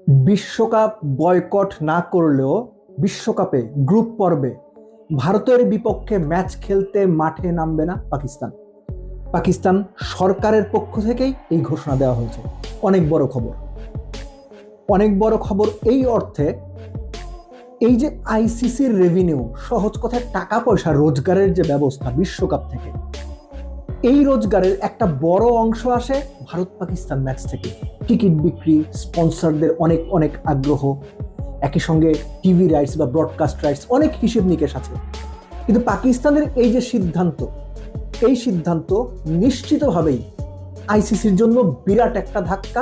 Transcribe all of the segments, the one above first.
বিশ্বকাপ বয়কট না করলেও বিশ্বকাপে গ্রুপ পর্বে ভারতের বিপক্ষে ম্যাচ খেলতে মাঠে নামবে না পাকিস্তান। পাকিস্তান সরকারের পক্ষ থেকেই এই ঘোষণা দেওয়া হয়েছে। অনেক বড় খবর, অনেক বড় খবর এই অর্থে, এই যে আইসিসির রেভিনিউ, সহজ কথায় টাকা পয়সা রোজগারের যে ব্যবস্থা বিশ্বকাপ থেকে, এই রোজগারের একটা বড় অংশ আসে ভারত পাকিস্তান ম্যাচ থেকে। টিকিট বিক্রি, স্পন্সরদের অনেক অনেক আগ্রহ, একই সঙ্গে টিভি রাইটস বা ব্রডকাস্ট রাইটস, অনেক হিসেব নিকেশ আছে। কিন্তু পাকিস্তানের এই যে সিদ্ধান্ত, এই সিদ্ধান্ত নিশ্চিতভাবেই আইসিসির জন্য বিরাট একটা ধাক্কা,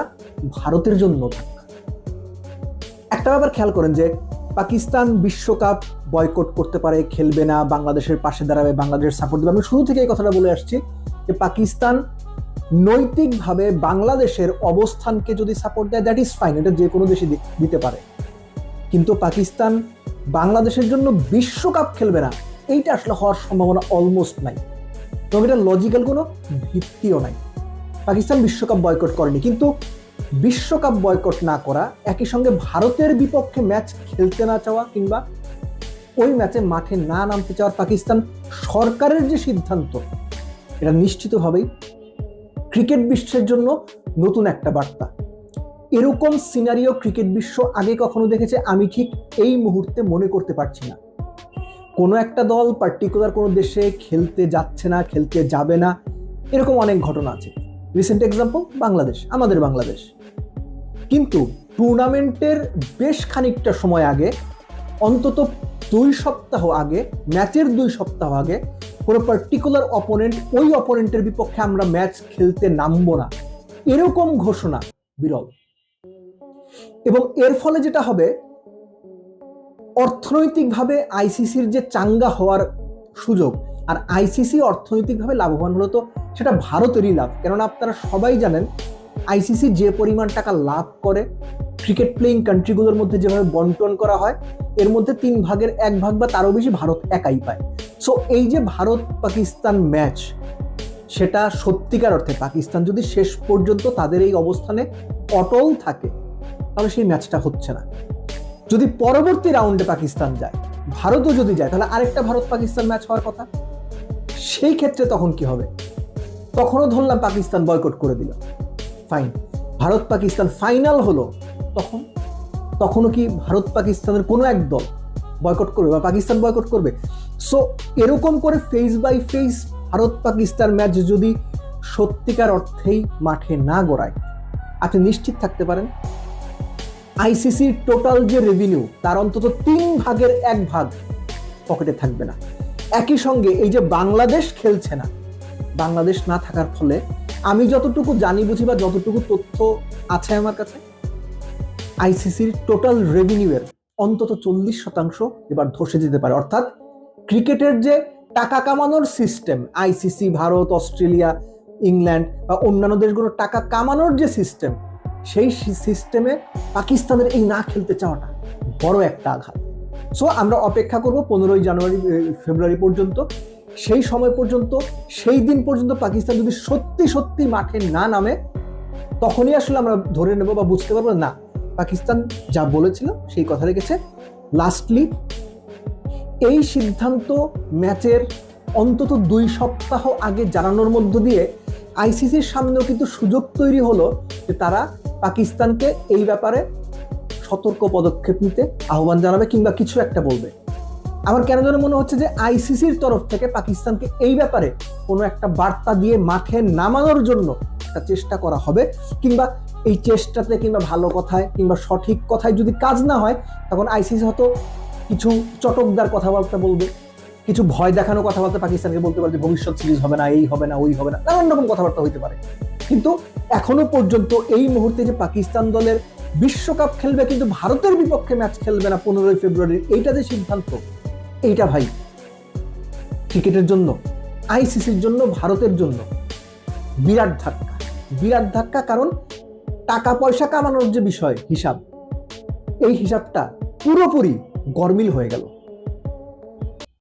ভারতের জন্য ধাক্কা। একটা ব্যাপার খেয়াল করেন যে পাকিস্তান বিশ্বকাপ বয়কট করতে পারে, খেলবে না, বাংলাদেশের পাশে দাঁড়াবে, বাংলাদেশের সাপোর্ট দেবে। আমি শুরু থেকে এই কথাটা বলে আসছি যে পাকিস্তান নৈতিকভাবে বাংলাদেশের অবস্থানকে যদি সাপোর্ট দেয়, দ্যাট ইজ ফাইন, এটা যে কোনো দেশই দিতে পারে। কিন্তু পাকিস্তান বাংলাদেশের জন্য বিশ্বকাপ খেলবে না, এইটা আসলে হওয়ার সম্ভাবনা অলমোস্ট নাই, এবং এটা লজিক্যাল কোনো ভিত্তিও নাই। পাকিস্তান বিশ্বকাপ বয়কট করেনি, কিন্তু বিশ্বকাপ বয়কট না করা, একই সঙ্গে ভারতের বিপক্ষে ম্যাচ খেলতে না চাওয়া কিংবা ওই ম্যাচে মাঠে না নামতে চাওয়ার পাকিস্তান সরকারের যে সিদ্ধান্ত, এটা নিশ্চিতভাবেই ক্রিকেট বিশ্বের জন্য নতুন একটা বার্তা। এরকম সিনারিও ক্রিকেট বিশ্ব আগে কখনো দেখেছে আমি ঠিক এই মুহূর্তে মনে করতে পারছি না। কোনো একটা দল পার্টিকুলার কোনো দেশে খেলতে যাচ্ছে না, খেলতে যাবে না, এরকম অনেক ঘটনা আছে। রিসেন্ট এক্সাম্পল বাংলাদেশ, আমাদের বাংলাদেশ। কিন্তু টুর্নামেন্টের বেশ খানিকটা সময় আগে, অন্তত 2 সপ্তাহ আগে, ম্যাচের 2 সপ্তাহ আগে, কোনো পার্টিকুলার অপোনেন্ট, ওই অপোনেন্টের বিপক্ষে আমরা ম্যাচ খেলতে নামবো না, এরকম ঘোষণা বিরল। এবং এর ফলে যেটা হবে, অর্থনৈতিকভাবে আইসিসির যে চাঙ্গা হওয়ার সুযোগ, আর আইসিসি অর্থনৈতিকভাবে লাভবান হলো তো সেটা ভারতেরই লাভ। কেননা আপনারা সবাই জানেন আইসিসি যে পরিমাণ টাকা লাভ করে ক্রিকেট প্লেইং কান্ট্রিগুলোর মধ্যে যেভাবে বন্টন করা হয়, এর মধ্যে 3 ভাগের 1 ভাগ বা তারও বেশি ভারত একাই পায়। সো এই যে ভারত পাকিস্তান ম্যাচ, সেটা সত্যিকার অর্থে পাকিস্তান যদি শেষ পর্যন্ত তাদের এই অবস্থানে অটল থাকে, তাহলে সেই ম্যাচটা হচ্ছে না। যদি পরবর্তী রাউন্ডে পাকিস্তান যায়, ভারতও যদি যায়, তাহলে আরেকটা ভারত পাকিস্তান ম্যাচ হওয়ার কথা। সেই ক্ষেত্রে তখন কি হবে? তখনও ধরলাম পাকিস্তান বয়কট করে দিল, ফাইন, ভারত পাকিস্তান ফাইনাল হলো, তখনও কি ভারত পাকিস্তানের কোনো এক দল বয়কট করবে বা পাকিস্তান বয়কট করবে? সো এরকম করে face by face Bharat Pakistan match যদি সত্যিকার অর্থেই মাঠে না গড়ায়, আপনি নিশ্চিত থাকতে পারেন আইসিসির টোটাল যে রেভিনিউ, তার অন্তত 3 ভাগের 1 ভাগ পকেটে থাকবে না। একই সঙ্গে এই যে বাংলাদেশ খেলছে না, বাংলাদেশ না থাকার ফলে আমি যতটুকু জানি বুঝি বা যতটুকু তথ্য আছে আমার কাছে, আইসিসির টোটাল রেভিনিউয়ের অন্তত 40% এবার ধসে যেতে পারে। অর্থাৎ ক্রিকেটের যে টাকা কামানোর system, ICC, Bharat, Australia, England বা অন্যান্য দেশগুলোর টাকা কামানোর যে সিস্টেম, সেই সিস্টেমে পাকিস্তানের এই না খেলতে চাওয়াটা বড় একটা আঘাত। সো আমরা অপেক্ষা করব 15 জানুয়ারি ফেব্রুয়ারি পর্যন্ত। সেই সময় পর্যন্ত, সেই দিন পর্যন্ত পাকিস্তান যদি সত্যি সত্যি মাঠে না নামে, তখনই আসলে আমরা ধরে নেব বা বুঝতে পারবো না পাকিস্তান যা বলেছিল সেই কথা রেখেছে। লাস্টলি এই সিদ্ধান্ত ম্যাচের অন্তত 2 সপ্তাহ আগে জানানোর মধ্য দিয়ে আইসিসির সামনেও কিন্তু সুযোগ তৈরি হলো যে তারা পাকিস্তানকে এই ব্যাপারে সতর্ক পদক্ষেপ নিতে আহ্বান জানাবে কিংবা কিছু একটা বলবে। আমার কেন যেন মনে হচ্ছে যে আইসিসির তরফ থেকে পাকিস্তানকে এই ব্যাপারে কোনো একটা বার্তা দিয়ে মাঠে নামানোর জন্য একটা চেষ্টা করা হবে, কিংবা এই চেষ্টাতে কিংবা ভালো কথায় কিংবা সঠিক কথায় যদি কাজ না হয়, তখন আইসিসি হয়তো কিছু চটকদার কথাবার্তা বলবে, কিছু ভয় দেখানো কথাবার্তা পাকিস্তানকে বলতে পারে যে ভবিষ্যৎ সিরিজ হবে না, এই হবে না, ওই হবে না, নানান রকম কথাবার্তা হইতে পারে। কিন্তু এখনো পর্যন্ত এই মুহূর্তে যে পাকিস্তান দলের বিশ্বকাপ খেলবে কিন্তু ভারতের বিপক্ষে ম্যাচ খেলবে না 15 ফেব্রুয়ারি, এইটা যে সিদ্ধান্ত, এইটা ভাই ক্রিকেটের জন্য, আইসিসির জন্য, ভারতের জন্য বিরাট ধাক্কা, বিরাট ধাক্কা। কারণ টাকা পয়সা কামানোর যে বিষয়, হিসাব, এই হিসাবটা পুরোপুরি গরমিল হয়ে গেল।